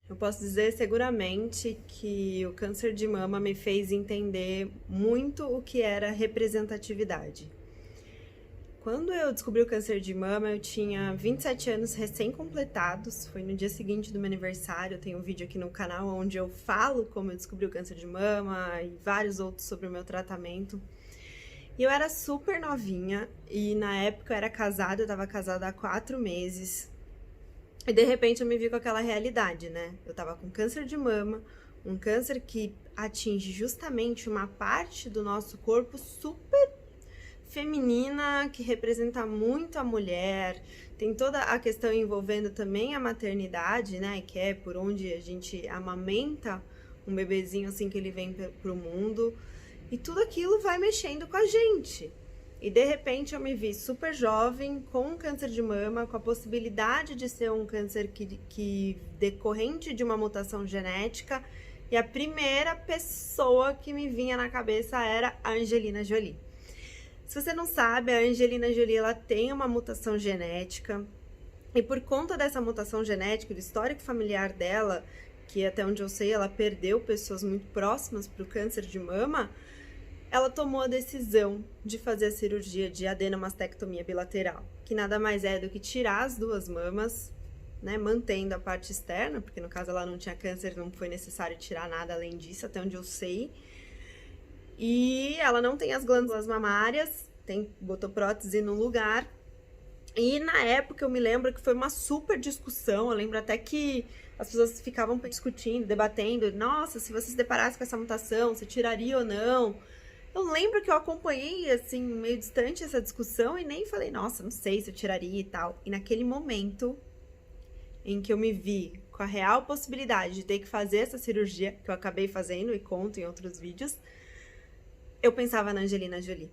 Eu posso dizer seguramente que o câncer de mama me fez entender muito o que era representatividade. Quando eu descobri o câncer de mama, eu tinha 27 anos recém-completados, foi no dia seguinte do meu aniversário. Eu tenho um vídeo aqui no canal onde eu falo como eu descobri o câncer de mama e vários outros sobre o meu tratamento. E eu era super novinha e na época eu era casada, eu tava casada há 4 meses. E de repente eu me vi com aquela realidade, né? Eu tava com câncer de mama, um câncer que atinge justamente uma parte do nosso corpo super feminina, que representa muito a mulher. Tem toda a questão envolvendo também a maternidade, né? Que é por onde a gente amamenta um bebezinho assim que ele vem pro mundo. E tudo aquilo vai mexendo com a gente. E de repente eu me vi super jovem, com um câncer de mama, com a possibilidade de ser um câncer que decorrente de uma mutação genética. E a primeira pessoa que me vinha na cabeça era a Angelina Jolie. Se você não sabe, a Angelina Jolie ela tem uma mutação genética. E por conta dessa mutação genética, do histórico familiar dela, que até onde eu sei ela perdeu pessoas muito próximas para o câncer de mama, ela tomou a decisão de fazer a cirurgia de adenomastectomia bilateral, que nada mais é do que tirar as duas mamas, né, mantendo a parte externa, porque no caso ela não tinha câncer, não foi necessário tirar nada além disso, até onde eu sei. E ela não tem as glândulas mamárias, botou prótese no lugar. E na época eu me lembro que foi uma super discussão, eu lembro até que as pessoas ficavam discutindo, debatendo, nossa, se você se deparasse com essa mutação, você tiraria ou não? Eu lembro que eu acompanhei, assim, meio distante essa discussão e nem falei, nossa, não sei se eu tiraria e tal. E naquele momento em que eu me vi com a real possibilidade de ter que fazer essa cirurgia, que eu acabei fazendo e conto em outros vídeos, eu pensava na Angelina Jolie.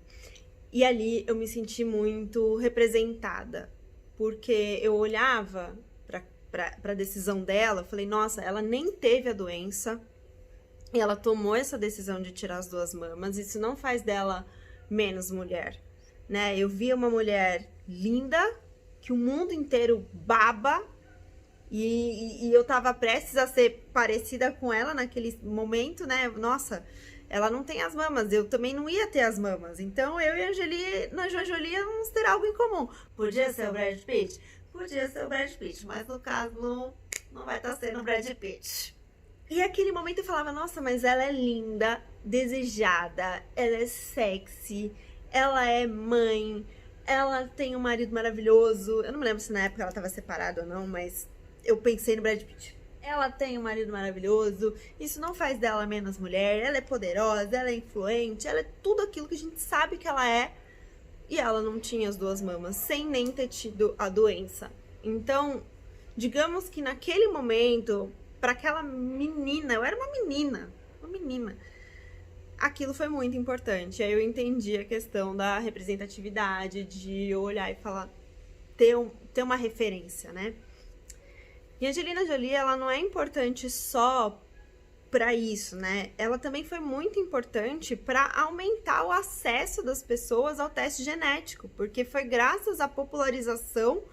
E ali eu me senti muito representada, porque eu olhava para a decisão dela, falei, nossa, ela nem teve a doença, e ela tomou essa decisão de tirar as duas mamas. Isso não faz dela menos mulher, né? Eu via uma mulher linda, que o mundo inteiro baba, e eu tava prestes a ser parecida com ela naquele momento, né? Nossa, ela não tem as mamas, eu também não ia ter as mamas. Então eu e a Angelina Jolie íamos ter algo em comum. Podia ser o Brad Pitt? Podia ser o Brad Pitt, mas no caso não vai estar sendo o Brad Pitt. E aquele momento eu falava, nossa, mas ela é linda, desejada, ela é sexy, ela é mãe, ela tem um marido maravilhoso. Eu não me lembro se na época ela estava separada ou não, mas eu pensei no Brad Pitt. Ela tem um marido maravilhoso, isso não faz dela menos mulher, ela é poderosa, ela é influente, ela é tudo aquilo que a gente sabe que ela é. E ela não tinha as duas mamas, sem nem ter tido a doença. Então, digamos que naquele momento, para aquela menina, eu era uma menina, aquilo foi muito importante. Aí eu entendi a questão da representatividade, de olhar e falar, ter uma referência, né? E a Angelina Jolie, ela não é importante só para isso, né? Ela também foi muito importante para aumentar o acesso das pessoas ao teste genético, porque foi graças à popularização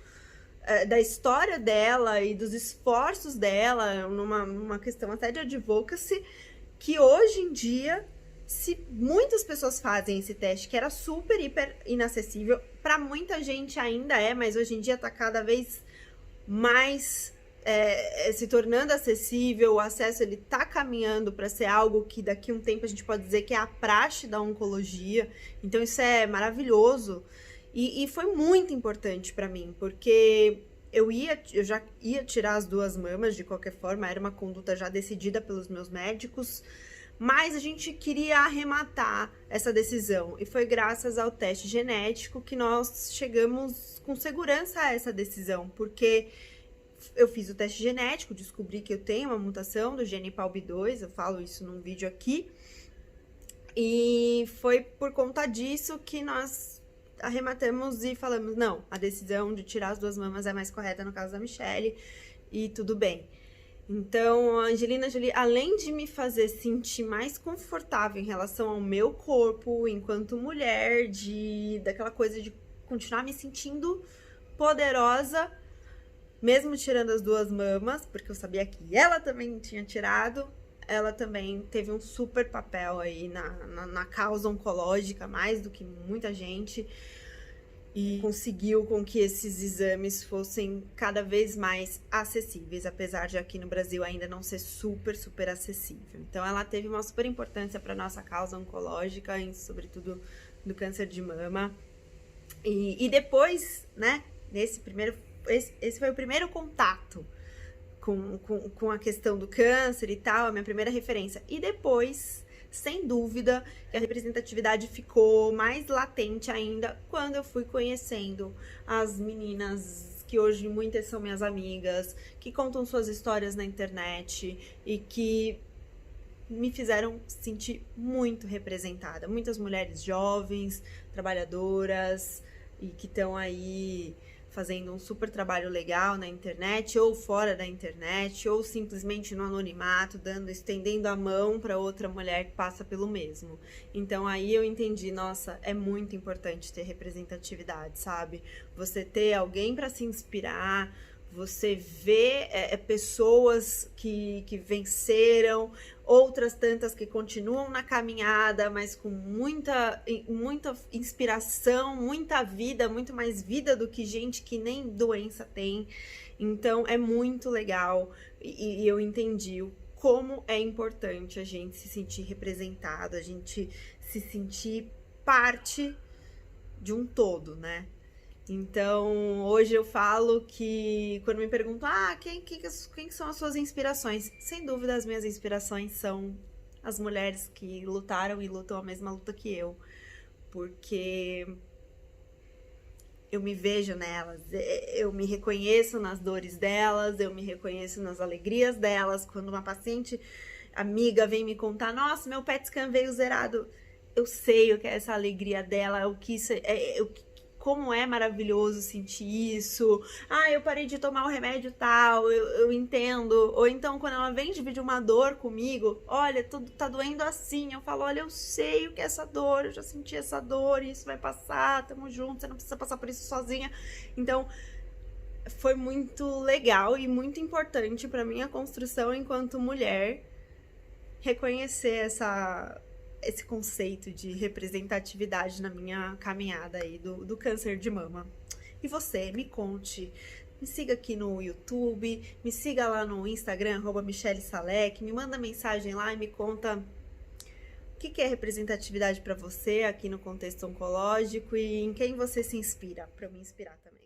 da história dela e dos esforços dela, numa questão até de advocacy, que hoje em dia, se muitas pessoas fazem esse teste, que era super, hiper inacessível, para muita gente ainda é, mas hoje em dia tá cada vez mais se tornando acessível, o acesso ele tá caminhando para ser algo que daqui a um tempo a gente pode dizer que é a praxe da oncologia. Então isso é maravilhoso e foi muito importante para mim, porque eu já ia tirar as duas mamas de qualquer forma, era uma conduta já decidida pelos meus médicos, mas a gente queria arrematar essa decisão e foi graças ao teste genético que nós chegamos com segurança a essa decisão, porque eu fiz o teste genético, descobri que eu tenho uma mutação do gene PALB2, eu falo isso num vídeo aqui, e foi por conta disso que nós arrematamos e falamos, não, a decisão de tirar as duas mamas é mais correta no caso da Michelle, e tudo bem. Então, a Angelina Jolie, além de me fazer sentir mais confortável em relação ao meu corpo, enquanto mulher, daquela coisa de continuar me sentindo poderosa, mesmo tirando as 2 mamas, porque eu sabia que ela também tinha tirado, ela também teve um super papel aí na causa oncológica, mais do que muita gente, e conseguiu com que esses exames fossem cada vez mais acessíveis, apesar de aqui no Brasil ainda não ser super acessível. Então ela teve uma super importância para nossa causa oncológica, sobretudo do câncer de mama. E depois, né, esse foi o primeiro contato com a questão do câncer e tal, a minha primeira referência. E depois, sem dúvida, que a representatividade ficou mais latente ainda quando eu fui conhecendo as meninas que hoje muitas são minhas amigas, que contam suas histórias na internet e que me fizeram sentir muito representada. Muitas mulheres jovens, trabalhadoras e que estão aí fazendo um super trabalho legal na internet ou fora da internet, ou simplesmente no anonimato, estendendo a mão para outra mulher que passa pelo mesmo. Então aí eu entendi, nossa, é muito importante ter representatividade, sabe? Você ter alguém para se inspirar, você vê pessoas que venceram, outras tantas que continuam na caminhada, mas com muita inspiração, muita vida, muito mais vida do que gente que nem doença tem. Então é muito legal e eu entendi como é importante a gente se sentir representado, a gente se sentir parte de um todo, né? Então, hoje eu falo que, quando me perguntam, quem são as suas inspirações? Sem dúvida, as minhas inspirações são as mulheres que lutaram e lutam a mesma luta que eu. Porque eu me vejo nelas, eu me reconheço nas dores delas, eu me reconheço nas alegrias delas. Quando uma paciente amiga vem me contar, nossa, meu PET scan veio zerado, eu sei o que é essa alegria dela, o que isso como é maravilhoso sentir isso. Eu parei de tomar o remédio tal, eu entendo. Ou então, quando ela vem dividir uma dor comigo, olha, tudo tá doendo assim. Eu falo, olha, eu sei o que é essa dor, eu já senti essa dor, isso vai passar, tamo junto, você não precisa passar por isso sozinha. Então, foi muito legal e muito importante pra minha construção enquanto mulher reconhecer esse conceito de representatividade na minha caminhada aí do câncer de mama. E você, me conte, me siga aqui no YouTube, me siga lá no Instagram, @MichelleSalek, me manda mensagem lá e me conta o que é representatividade para você aqui no contexto oncológico e em quem você se inspira, para eu me inspirar também.